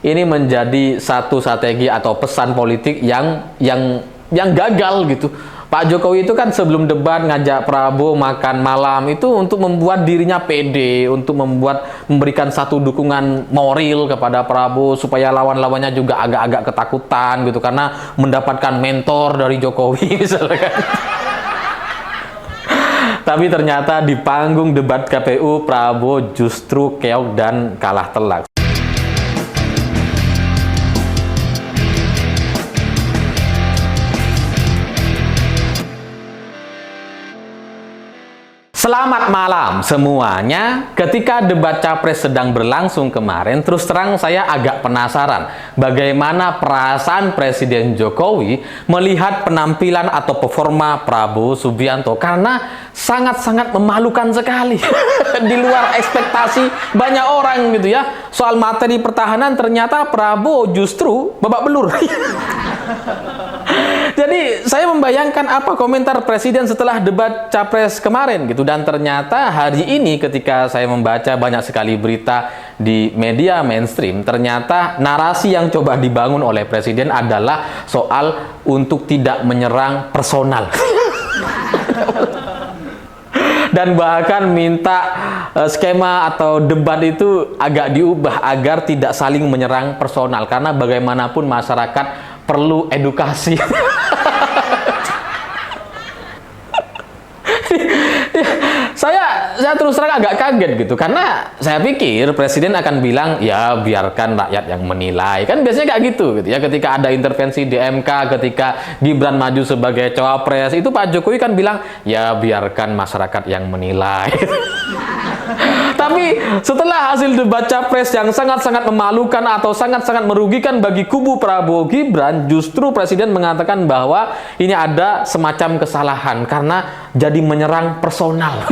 ini menjadi satu strategi atau pesan politik yang gagal gitu. Pak Jokowi itu kan sebelum debat ngajak Prabowo makan malam itu untuk membuat dirinya pede, untuk memberikan satu dukungan moral kepada Prabowo supaya lawan-lawannya juga agak-agak ketakutan gitu karena mendapatkan mentor dari Jokowi misalnya kan. Tapi ternyata di panggung debat KPU Prabowo justru keok dan kalah telak. Selamat malam semuanya. Ketika debat Capres sedang berlangsung kemarin, terus terang saya agak penasaran bagaimana perasaan Presiden Jokowi melihat penampilan atau performa Prabowo Subianto, karena sangat-sangat memalukan sekali. Di luar ekspektasi banyak orang gitu ya. Soal materi pertahanan ternyata Prabowo justru babak belur. Jadi saya membayangkan apa komentar Presiden setelah debat Capres kemarin gitu, dan ternyata hari ini ketika saya membaca banyak sekali berita di media mainstream, ternyata narasi yang coba dibangun oleh Presiden adalah soal untuk tidak menyerang personal. Dan bahkan minta skema atau debat itu agak diubah agar tidak saling menyerang personal, karena bagaimanapun masyarakat perlu edukasi. Saya terus terang agak kaget gitu, karena saya pikir Presiden akan bilang ya biarkan rakyat yang menilai, kan biasanya kayak gitu ya. Ketika ada intervensi di MK, ketika Gibran maju sebagai cawapres, itu Pak Jokowi kan bilang ya biarkan masyarakat yang menilai. Tapi setelah hasil debat Capres yang sangat-sangat memalukan atau sangat-sangat merugikan bagi kubu Prabowo Gibran, justru Presiden mengatakan bahwa ini ada semacam kesalahan karena jadi menyerang personal.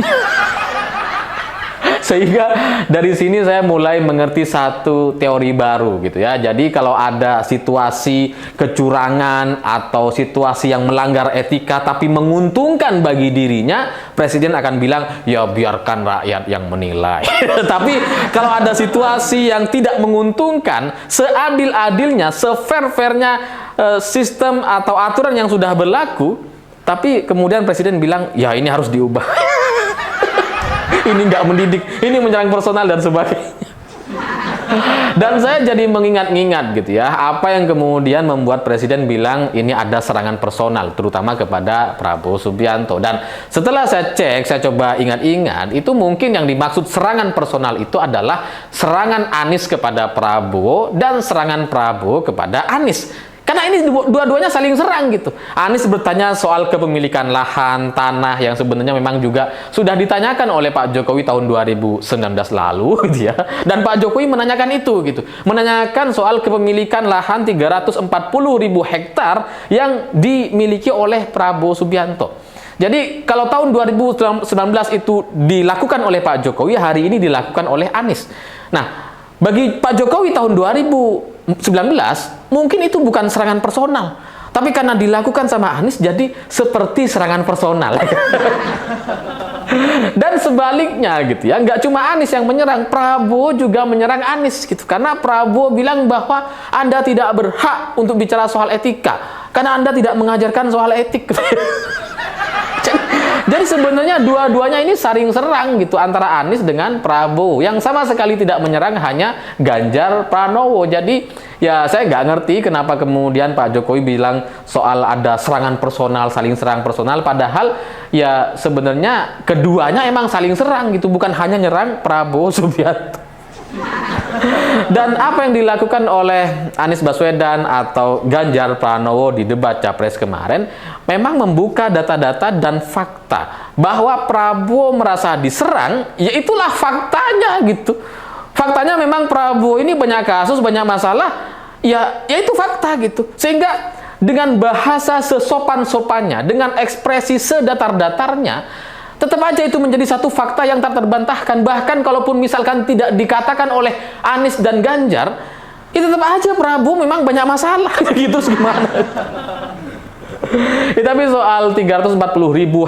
Sehingga dari sini saya mulai mengerti satu teori baru gitu ya. Jadi kalau ada situasi kecurangan atau situasi yang melanggar etika tapi menguntungkan bagi dirinya, Presiden akan bilang ya biarkan rakyat yang menilai. Tapi kalau ada situasi yang tidak menguntungkan, seadil-adilnya, se-fair-fairnya sistem atau aturan yang sudah berlaku, tapi kemudian Presiden bilang ya ini harus diubah. Ini nggak mendidik, ini menyerang personal dan sebagainya. Dan saya jadi mengingat-ingat gitu ya, apa yang kemudian membuat Presiden bilang ini ada serangan personal, terutama kepada Prabowo Subianto. Dan setelah saya cek, saya coba ingat-ingat, itu mungkin yang dimaksud serangan personal itu adalah serangan Anies kepada Prabowo dan serangan Prabowo kepada Anies. Karena ini dua-duanya saling serang gitu. Anies bertanya soal kepemilikan lahan, tanah yang sebenarnya memang juga sudah ditanyakan oleh Pak Jokowi tahun 2019 lalu gitu ya. Dan Pak Jokowi menanyakan itu gitu. Menanyakan soal kepemilikan lahan 340.000 hektar yang dimiliki oleh Prabowo Subianto. Jadi kalau tahun 2019 itu dilakukan oleh Pak Jokowi, hari ini dilakukan oleh Anies. Nah, bagi Pak Jokowi tahun 2019 mungkin itu bukan serangan personal, tapi karena dilakukan sama Anies jadi seperti serangan personal. Dan sebaliknya gitu ya, nggak cuma Anies yang menyerang, Prabowo juga menyerang Anies gitu, karena Prabowo bilang bahwa Anda tidak berhak untuk bicara soal etika karena Anda tidak mengajarkan soal etik. Jadi sebenarnya dua-duanya ini saling serang gitu, antara Anies dengan Prabowo. Yang sama sekali tidak menyerang hanya Ganjar Pranowo. Jadi ya saya nggak ngerti kenapa kemudian Pak Jokowi bilang soal ada serangan personal, saling serang personal. Padahal ya sebenarnya keduanya emang saling serang gitu, bukan hanya nyerang Prabowo Subianto. Dan apa yang dilakukan oleh Anies Baswedan atau Ganjar Pranowo di debat Capres kemarin memang membuka data-data dan fakta bahwa Prabowo merasa diserang, ya itulah faktanya gitu. Faktanya memang Prabowo ini banyak kasus, banyak masalah, ya itu fakta gitu. Sehingga dengan bahasa sesopan-sopannya, dengan ekspresi sedatar-datarnya, tetap aja itu menjadi satu fakta yang tak terbantahkan. Bahkan kalaupun misalkan tidak dikatakan oleh Anies dan Ganjar, itu tetap aja Prabowo memang banyak masalah. Gitu gimana? Tapi soal 340.000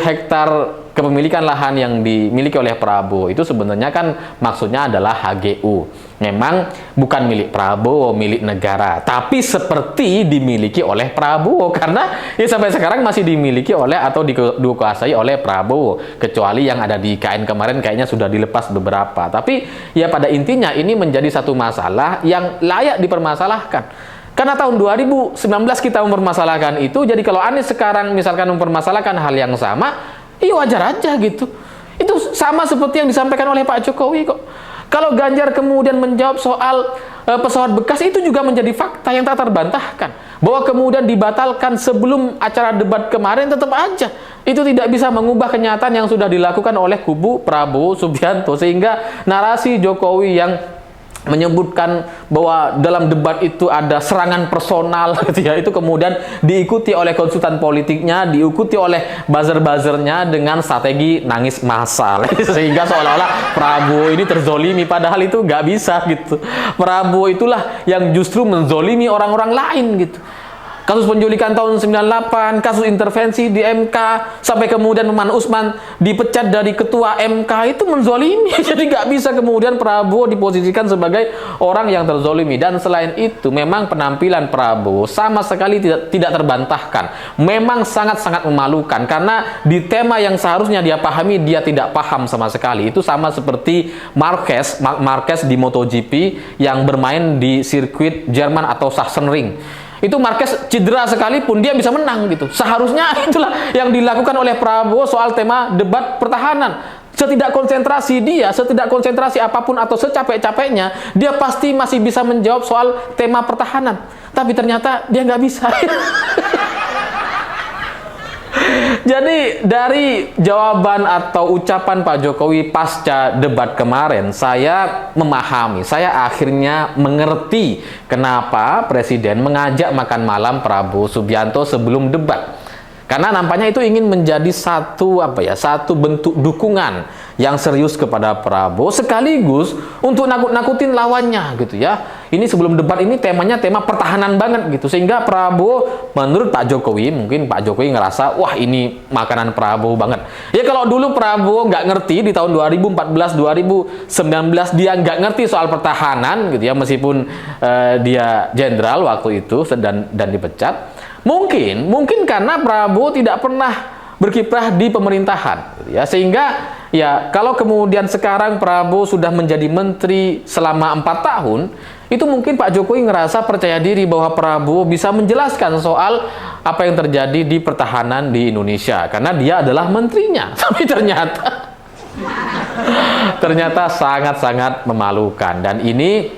hektar kepemilikan lahan yang dimiliki oleh Prabowo itu sebenarnya kan maksudnya adalah HGU. Memang bukan milik Prabowo, milik negara, tapi seperti dimiliki oleh Prabowo karena ya sampai sekarang masih dimiliki oleh atau dikuasai oleh Prabowo, kecuali yang ada di IKN kemarin kayaknya sudah dilepas beberapa. Tapi ya pada intinya ini menjadi satu masalah yang layak dipermasalahkan. Karena tahun 2019 kita mempermasalahkan itu, jadi kalau Anies sekarang misalkan mempermasalahkan hal yang sama, iya wajar aja gitu. Itu sama seperti yang disampaikan oleh Pak Jokowi kok. Kalau Ganjar kemudian menjawab soal pesawat bekas, itu juga menjadi fakta yang tak terbantahkan. Bahwa kemudian dibatalkan sebelum acara debat kemarin, tetap aja itu tidak bisa mengubah kenyataan yang sudah dilakukan oleh kubu Prabowo Subianto. Sehingga narasi Jokowi yang menyebutkan bahwa dalam debat itu ada serangan personal gitu ya, itu kemudian diikuti oleh konsultan politiknya, diikuti oleh buzzer-buzzernya dengan strategi nangis massal sehingga seolah-olah Prabowo ini terzolimi, padahal itu nggak bisa gitu. Prabowo itulah yang justru menzolimi orang-orang lain gitu. Kasus penculikan tahun 98, kasus intervensi di MK, sampai kemudian Maman Usman dipecat dari ketua MK, itu menzolimi. Jadi nggak bisa kemudian Prabowo diposisikan sebagai orang yang terzolimi. Dan selain itu, memang penampilan Prabowo sama sekali tidak terbantahkan. Memang sangat-sangat memalukan, karena di tema yang seharusnya dia pahami, dia tidak paham sama sekali. Itu sama seperti Marquez di MotoGP yang bermain di sirkuit Jerman atau Sachsenring. Itu Marquez cedera sekalipun dia bisa menang gitu. Seharusnya itulah yang dilakukan oleh Prabowo soal tema debat pertahanan. Setidak konsentrasi apapun atau secapek-capeknya, dia pasti masih bisa menjawab soal tema pertahanan. Tapi ternyata dia nggak bisa. Jadi dari jawaban atau ucapan Pak Jokowi pasca debat kemarin, saya memahami, saya akhirnya mengerti kenapa Presiden mengajak makan malam Prabowo Subianto sebelum debat. Karena nampaknya itu ingin menjadi satu bentuk dukungan yang serius kepada Prabowo, sekaligus untuk nakut-nakutin lawannya gitu ya. Ini sebelum debat ini temanya tema pertahanan banget gitu, sehingga Prabowo menurut Pak Jokowi, mungkin Pak Jokowi ngerasa wah ini makanan Prabowo banget. Ya kalau dulu Prabowo nggak ngerti di tahun 2014 2019 dia nggak ngerti soal pertahanan gitu ya, meskipun dia jenderal waktu itu dan dipecat. Mungkin karena Prabowo tidak pernah berkiprah di pemerintahan, ya, sehingga ya kalau kemudian sekarang Prabowo sudah menjadi menteri selama 4 tahun, itu mungkin Pak Jokowi ngerasa percaya diri bahwa Prabowo bisa menjelaskan soal apa yang terjadi di pertahanan di Indonesia, karena dia adalah menterinya. Tapi ternyata sangat-sangat memalukan, dan ini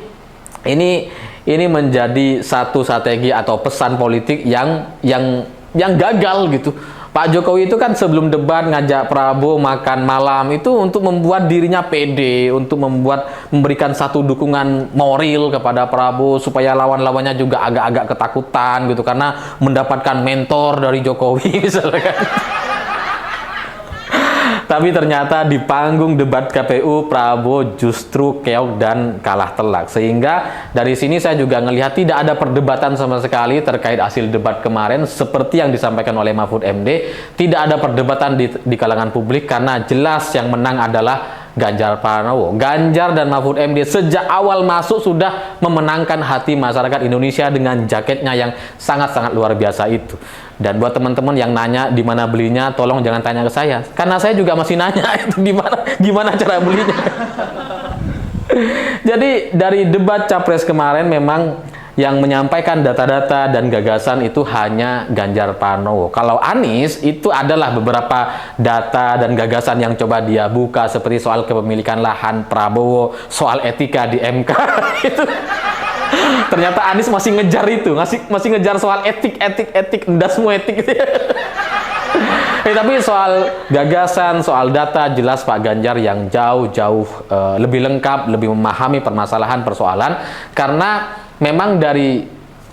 menjadi satu strategi atau pesan politik yang gagal gitu. Pak Jokowi itu kan sebelum debat ngajak Prabowo makan malam itu untuk membuat dirinya pede, untuk memberikan satu dukungan moral kepada Prabowo supaya lawan-lawannya juga agak-agak ketakutan gitu karena mendapatkan mentor dari Jokowi misalnya kan. Tapi ternyata di panggung debat KPU Prabowo justru keok dan kalah telak. Sehingga dari sini saya juga ngelihat tidak ada perdebatan sama sekali terkait hasil debat kemarin seperti yang disampaikan oleh Mahfud MD. Tidak ada perdebatan di kalangan publik karena jelas yang menang adalah Ganjar Pranowo. Ganjar dan Mahfud MD sejak awal masuk sudah memenangkan hati masyarakat Indonesia dengan jaketnya yang sangat-sangat luar biasa itu. Dan buat teman-teman yang nanya di mana belinya, tolong jangan tanya ke saya, karena saya juga masih nanya itu gimana cara belinya. Jadi dari debat Capres kemarin memang yang menyampaikan data-data dan gagasan itu hanya Ganjar Pranowo. Kalau Anies itu adalah beberapa data dan gagasan yang coba dia buka, seperti soal kepemilikan lahan Prabowo, soal etika di MK itu. Ternyata Anies masih ngejar itu, masih ngejar soal etik, udah semua etik gitu ya. Tapi soal gagasan, soal data, jelas Pak Ganjar yang jauh-jauh lebih lengkap, lebih memahami permasalahan persoalan, karena memang dari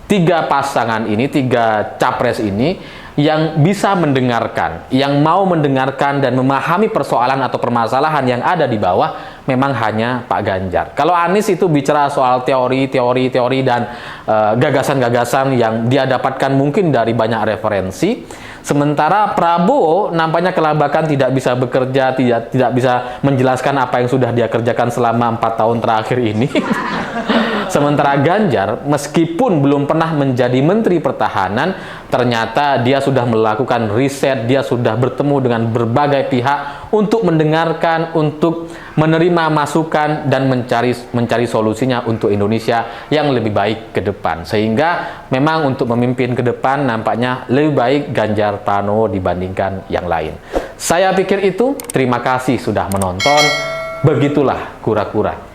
3 pasangan ini, 3 capres ini yang bisa mendengarkan, yang mau mendengarkan dan memahami persoalan atau permasalahan yang ada di bawah, memang hanya Pak Ganjar. Kalau Anies itu bicara soal teori dan gagasan-gagasan yang dia dapatkan mungkin dari banyak referensi, Sementara Prabowo nampaknya kelabakan, tidak bisa bekerja, tidak bisa menjelaskan apa yang sudah dia kerjakan selama 4 tahun terakhir ini. Sementara Ganjar, meskipun belum pernah menjadi Menteri Pertahanan, ternyata dia sudah melakukan riset, dia sudah bertemu dengan berbagai pihak untuk mendengarkan, untuk menerima masukan, dan mencari solusinya untuk Indonesia yang lebih baik ke depan. Sehingga memang untuk memimpin ke depan nampaknya lebih baik Ganjar Pranowo dibandingkan yang lain. Saya pikir itu. Terima kasih sudah menonton. Begitulah kura-kura.